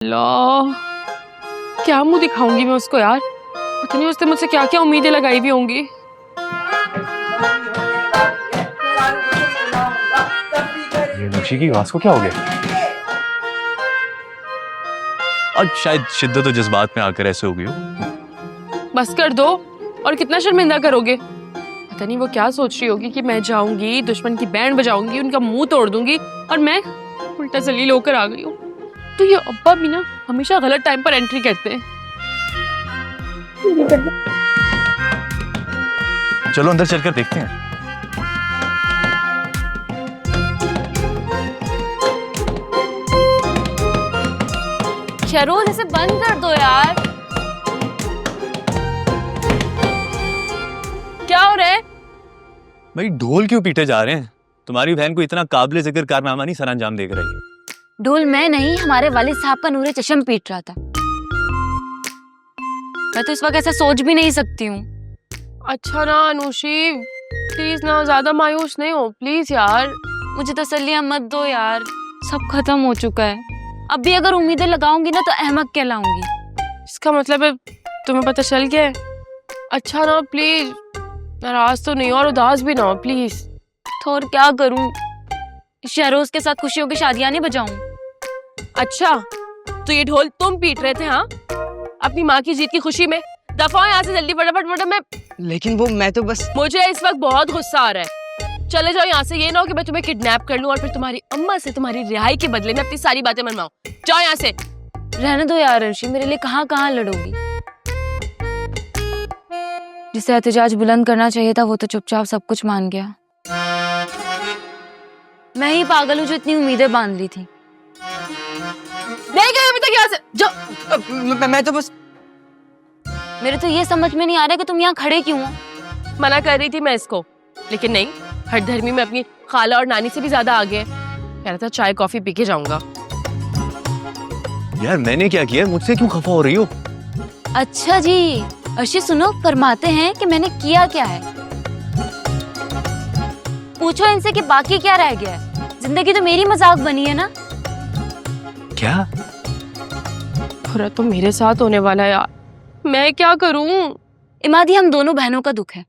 लो, क्या मुंह दिखाऊंगी मैं उसको यार। पता नहीं उसने मुझसे क्या क्या उम्मीदें लगाई हुई होंगी। ये नक्शी की आवाज को क्या हो गया? आज शायद शिद्दत और जज्बात में आकर ऐसे हो गई हो। बस कर दो, और कितना शर्मिंदा करोगे। पता नहीं वो क्या सोच रही होगी कि मैं जाऊंगी दुश्मन की बैंड बजाऊंगी, उनका मुंह तोड़ दूंगी, और मैं उल्टा जलील होकर आ गई हूँ। तो ये अब्बा भी ना हमेशा गलत टाइम पर एंट्री करते हैं। चलो अंदर चलकर देखते हैं। शहरोज इसे बंद कर दो यार। क्या हो रहा है? भाई ढोल क्यों पीटे जा रहे हैं? तुम्हारी बहन को इतना काबिल जिक्र कारनामा नहीं सर अंजाम देख रही है। ढोल मैं नहीं, हमारे वालिद साहब का नूरे चश्म पीट रहा था। मैं तो इस वक्त ऐसा सोच भी नहीं सकती हूँ। अच्छा ना अनुशी, प्लीज ना ज्यादा मायूस नहीं हो प्लीज यार। मुझे तसल्लियां मत दो यार, सब खत्म हो चुका है। अब भी अगर उम्मीदें लगाऊंगी ना तो अहमक कहलाऊंगी। इसका मतलब है तुम्हें पता चल गया है? अच्छा ना प्लीज, नाराज तो नहीं और उदास भी ना हो प्लीज। तो और क्या करूं, शहरोज के साथ खुशियों की शादियां नहीं बजाऊं? अच्छा तो ये ढोल तुम पीट रहे थे हाँ, अपनी माँ की जीत की खुशी में? दफा यहाँ से जल्दी, फटाफट फटाफट। मैं लेकिन वो मैं तो बस मुझे इस वक्त बहुत गुस्सा आ रहा है। चले जाओ यहाँ से, ये ना हो कि मैं तुम्हें किडनैप कर लूं और फिर तुम्हारी अम्मा से तुम्हारी रिहाई के बदले में अपनी सारी बातें मनवाऊं। जाओ यहाँ से। रहने दो यार अर्शी, मेरे लिए कहाँ कहाँ लड़ोगी। जिसे एहतजाज बुलंद करना चाहिए था वो तो चुपचाप सब कुछ मान गया। मैं ही पागल हूँ जो इतनी उम्मीदें बांध ली थी। नहीं गए अभी तक यहाँ से, जाओ। मैं तो बस मेरे तो ये समझ में नहीं आ रहा कि तुम यहाँ खड़े क्यों हो। मना कर रही थी मैं इसको, लेकिन नहीं, हर धर्मी में अपनी खाला और नानी से भी ज्यादा आगे कह रहा था चाय कॉफी पी के जाऊंगा। यार मैंने क्या किया? मुझसे क्यों खफा हो रही हो? अच्छा जी, अर्शी सुनो, फरमाते हैं कि मैंने किया क्या है। पूछो इनसे कि बाकी क्या रह गया है। जिंदगी तो मेरी मजाक बनी है ना। क्या? बुरा तो मेरे साथ होने वाला है यार, मैं क्या करूं? इमादी, हम दोनों बहनों का दुख है।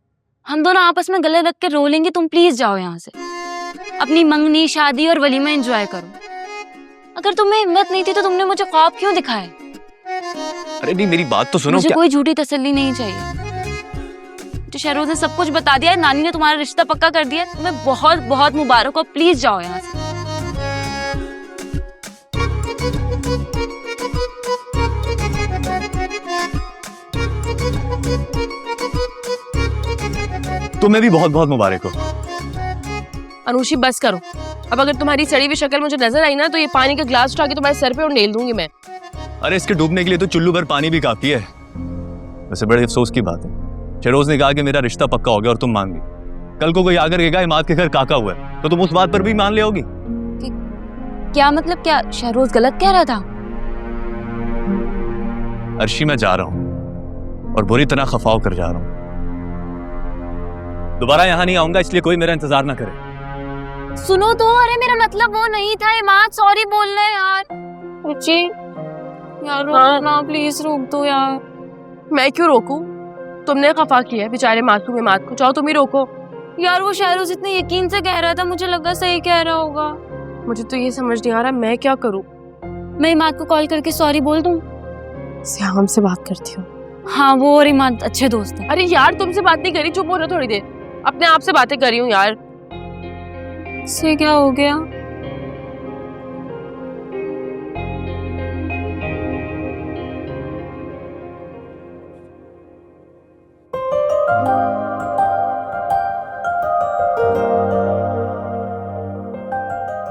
हम दोनों आपस में गले रख के रो लेंगे। तुम प्लीज जाओ यहाँ से, अपनी मंगनी, शादी और वलीमा एंजॉय करो। अगर तुम्हें हिम्मत नहीं थी तो तुमने मुझे ख्वाब क्यों दिखाए? अरे नहीं मेरी बात तो सुनो। मुझे क्या? कोई झूठी तसल्ली नहीं चाहिए। जो शहरोज ने सब कुछ बता दिया है, नानी ने तुम्हारा रिश्ता पक्का कर दिया है, तुम्हें बहुत बहुत मुबारक हो। प्लीज जाओ यहाँ से। तुम्हें भी बहुत बहुत मुबारक हो। अनुशी बस करो अब। अगर तुम्हारी सड़ी हुई शक्ल मुझे नजर आई ना तो ये पानी का ग्लास उठा के तुम्हारे सर पे और नेल दूंगी मैं। अरे इसके डूबने के लिए तो चुल्लू भर पानी भी काफी है। वैसे बड़े अफसोस की बात है, शहरोज ने कहा कि मेरा रिश्ता पक्का हो गया और तुम मान गई। कल को कोई आकर कहेगा इमाद के घर काका हुआ है तो तुम उस बात पर भी मान ले होगी। क्या मतलब? क्या शहरोज गलत कह रहा था? अर्शी मैं जा रहा हूँ और बुरी तरह खफा कर जा रहा हूँ। दोबारा यहाँ नहीं आऊंगा, इसलिए कोई मेरा इंतजार ना करे। सुनो तो, अरे मेरा मतलब वो नहीं था। इमाद सॉरी बोल रहे यार। रुचि यार रोक ना, प्लीज रोक दो यार। मैं क्यों रोकूं? तुमने खफा किया है बेचारे मासूम इमाद को, जाओ तुम ही रोको। यार वो शहरोज इतने यकीन से कह रहा था, मुझे लगा सही कह रहा होगा। मुझे तो ये समझ नहीं आ रहा मैं क्या करूं। मैं इमाद को कॉल करके सॉरी बोल दूं? श्याम से बात करती हूँ। हाँ, वो और इमाद अच्छे दोस्त हैं। अरे यार तुमसे बात नहीं करी, चुप हो रहा थोड़ी देर। अपने आप से बातें कर रही हूँ यार। इससे क्या हो गया?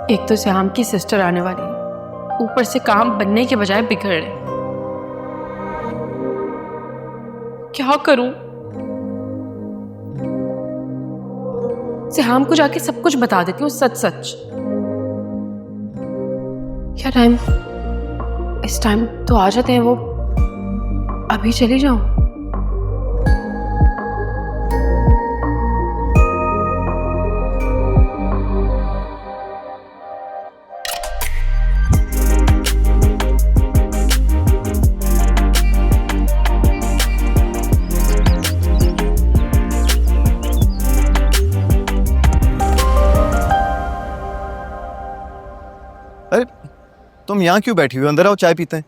एक तो श्याम की सिस्टर आने वाली है, ऊपर से काम बनने के बजाय बिगड़ रहे। क्या करूं? श्याम को जाके सब कुछ बता देती हूँ, सच सच। क्या टाइम, इस टाइम तो आ जाते हैं वो। अभी चली जाऊं? तुम यहाँ क्यों बैठी हुई हो? अंदर आओ, चाय पीते हैं।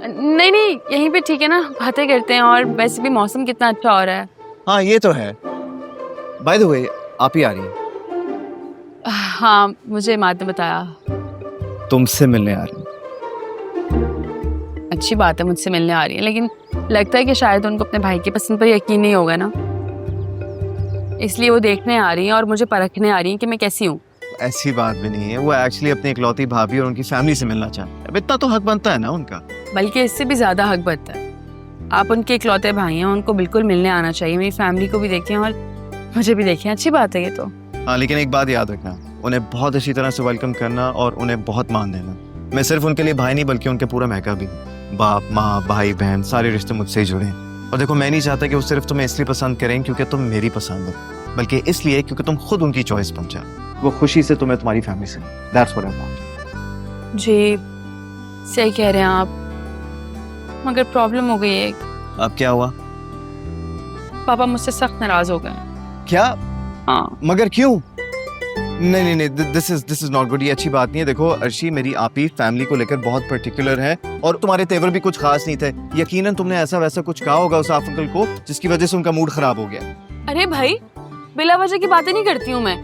नहीं नहीं, यहीं पे ठीक है ना, बातें करते हैं। और वैसे भी मौसम कितना अच्छा हो रहा है। हाँ ये तो है। बाय द वे, आप ही आ रही हैं? हाँ, मुझे इमाद ने बताया। तुमसे मिलने आ रही हैं। अच्छी बात है, मुझसे मिलने आ रही है, लेकिन लगता है कि शायद उनको अपने भाई की पसंद पर यकीन नहीं होगा ना, इसलिए वो देखने आ रही हैं और मुझे परखने आ रही हैं कि मैं कैसी हूँ। ऐसी बात भी नहीं है, वो एक्चुअली अपनी इकलौती भाभी और उनकी फैमिली से मिलना चाहते हैं। अब इतना तो हक बनता है ना उनका। बल्कि इससे भी ज्यादा हक बनता है। आप उनके इकलौते भाई हैं, उनको बिल्कुल मिलने आना चाहिए। मेरी फैमिली को भी देखें और मुझे भी देखें। अच्छी बात है ये तो। हाँ, लेकिन एक बात याद रखना, उन्हें बहुत अच्छी तरह से वेलकम करना और उन्हें बहुत मान देना। मैं सिर्फ उनके लिए भाई नहीं बल्कि उनके पूरा महका भी। बाप माँ भाई बहन सारे रिश्ते मुझसे ही जुड़े हैं। और देखो, मैं नहीं चाहता कि वो सिर्फ तुम्हें इसलिए पसंद करें क्योंकि तुम मेरी पसंद हो, बल्कि इसलिए क्योंकि तुम खुद उनकी चॉइस पहुंचा। वो खुशी से तुम्हें तुम्हारी फैमिली से। That's what I want. जी सही कह रहे हैं आप, मगर प्रॉब्लम हो गई है। अब क्या हुआ? पापा मुझसे सख्त नाराज हो गए। क्या? हाँ। मगर क्यों? नहीं नहीं नहीं, दिस इज नॉट गुड। ये अच्छी बात नहीं है। देखो अर्शी, मेरी आपी फैमिली को लेकर बहुत पर्टिकुलर है और तुम्हारे तेवर भी कुछ खास नहीं थे। यकीनन तुमने ऐसा वैसा कुछ कहा होगा उस आप अंकल को जिसकी वजह से उनका मूड खराब हो गया। अरे भाई, बिला वजह की बातें नहीं करती हूँ मैं।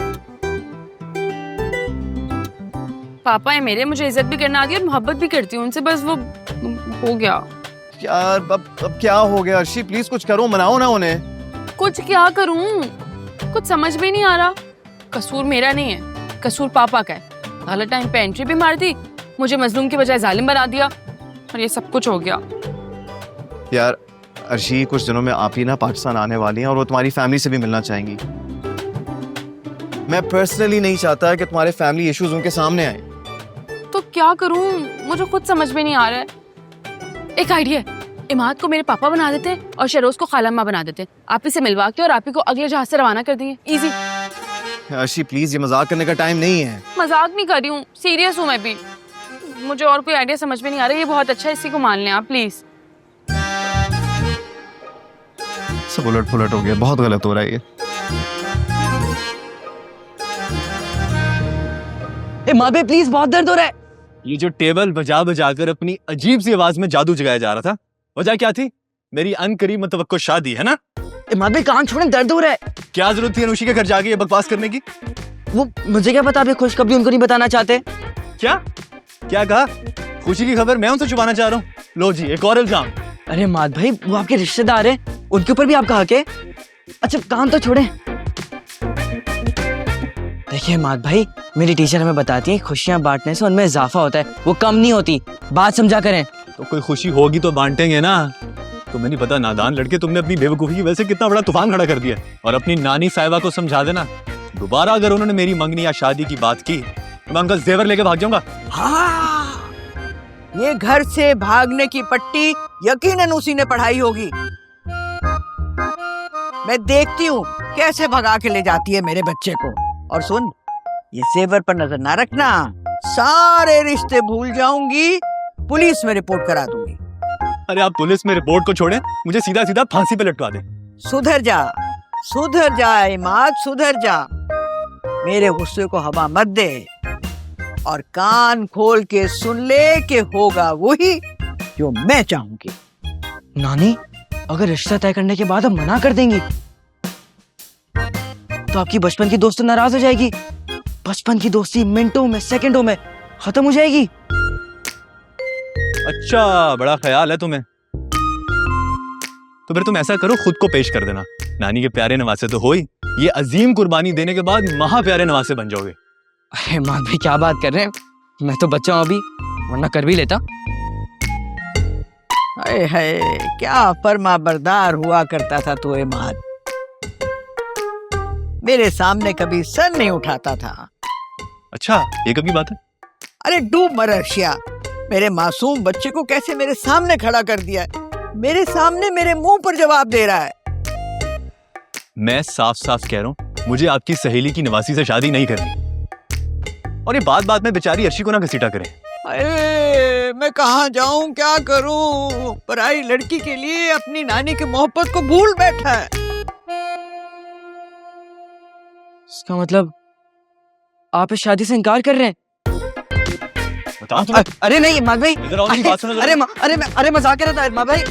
पापा है मेरे, मुझे इज्जत भी करना आती है और मोहब्बत भी करती हूँ उनसे, बस वो हो गया। यार अब क्या हो गया अर्शी? प्लीज कुछ करो, मनाओ ना उन्हें। कुछ क्या करूं, कुछ समझ में नहीं आ रहा। कसूर मेरा नहीं है, कसूर पापा का है। गलत टाइम पे एंट्री भी मार दी, मुझे मजलूम की बजाय जालिम बना दिया और ये सब कुछ हो गया। यार अर्शी, कुछ दिनों में आप ही ना पाकिस्तान आने वाली हैं और वो तुम्हारी फैमिली से भी मिलना चाहेंगी। मैं पर्सनली नहीं चाहता कि तुम्हारे फैमिली इश्यूज उनके सामने आए। तो क्या करूं, मुझे खुद समझ में नहीं आ रहा है। एक आइडिया है, इमाद को मेरे पापा बना देते और शरोज को खालाम्मा बना देते। आप इसे मिलवा के और आप ही को अगले जहाज से रवाना कर दिए। इजी। अर्शी प्लीज, ये मजाक करने का टाइम नहीं है। मजाक नहीं कर रही हूँ, सीरियस हूँ मैं भी। मुझे और कोई आइडिया समझ में नहीं आ रहा। ये बहुत अच्छा है, इसी को मान लें आप प्लीज। सब उलट पुलट हो गया, बहुत गलत हो रहा है ये। माधवी प्लीज, बहुत दर्द हो रहा है। ये जो टेबल बजा बजा कर अपनी अजीब सी आवाज में जादू जगाया जा रहा था, वजह क्या थी? मेरी अनकरीब मुतवक्को शादी, है ना? माधवी कान छोड़े, दर्द हो रहा है। क्या जरूरत थी अनुशी के घर जाके ये बकवास करने की? वो मुझे क्या पता, आप खुशखबरी उनको नहीं बताना चाहते। क्या क्या कहा? खुशी की खबर मैं उनसे छुपाना चाह रहा हूँ? लो जी, एक और इल्जाम। अरे माध भाई, वो आपके रिश्तेदार हैं, उनके ऊपर भी आपका हक है। अच्छा कान तो छोड़े। देखिए माध भाई, मेरी टीचर हमें बताती है खुशियां बांटने से उनमें इजाफा होता है, वो कम नहीं होती। बात समझा करें। तो कोई खुशी होगी तो बांटेंगे ना। तुम्हें नहीं पता नादान लड़के, तुमने अपनी बेवकूफी की वजह से कितना बड़ा तूफान खड़ा कर दिया। और अपनी नानी साहिबा को समझा देना, दोबारा अगर उन्होंने मेरी मंगनी या शादी की बात की तो मैं उनका जेवर लेके भाग जाऊंगा। हाँ, ये घर से भागने की पट्टी यकीनन उसी ने पढ़ाई होगी। मैं देखती हूँ कैसे भगा के ले जाती है मेरे बच्चे को। और सुन, ये जेवर पर नजर ना रखना, सारे रिश्ते भूल जाऊंगी, पुलिस में रिपोर्ट करा दूंगी। अरे आप पुलिस में रिपोर्ट को छोड़ें, मुझे सीधा सीधा फांसी पे लटका दें। सुधर जा इमाद, सुधर जा। मेरे गुस्से को हवा मत दे और कान खोल के सुन ले कि होगा वही जो मैं चाहूंगी। नानी, अगर रिश्ता तय करने के बाद हम मना कर देंगी तो आपकी बचपन की दोस्त नाराज हो जाएगी। बचपन की दोस्ती मिनटों में, सेकंडों में खत्म हो जाएगी। अच्छा, बड़ा ख्याल है तुम्हें। तो फिर तुम ऐसा करो, खुद को पेश कर देना। नानी के प्यारे नवासे तो हो ही, ये अजीम कुर्बानी देने के बाद महा प्यारे नवासे बन जाओगे। अरे माध भाई, क्या बात कर रहे हैं? मैं तो बच्चा हूं अभी, वरना कर भी लेता। हाय हाय, क्या फरमा बरदार हुआ करता था तू इमाद। मेरे सामने कभी सर नहीं उठाता था। अच्छा, ये कब की बात है? अरे डूब मर अर्शिया, मेरे मासूम बच्चे को कैसे मेरे सामने खड़ा कर दिया है। मेरे सामने मेरे मुंह पर जवाब दे रहा है। मैं साफ साफ कह रहा हूँ, मुझे आपकी सहेली की नवासी से शादी नहीं करनी। और ये बात बात में बेचारी अर्शी को ना घसीटा करें। अरे मैं कहाँ जाऊं, क्या करूं? पराई लड़की के लिए अपनी नानी की मोहब्बत को भूल बैठा है। इसका मतलब आप इस शादी से इनकार कर रहे हैं? बताओ तुम्हें। अरे नहीं माँ भाई, इधर आओ, मेरी बात सुनो जरा। अरे मजाक कर रहा था माँ भाई।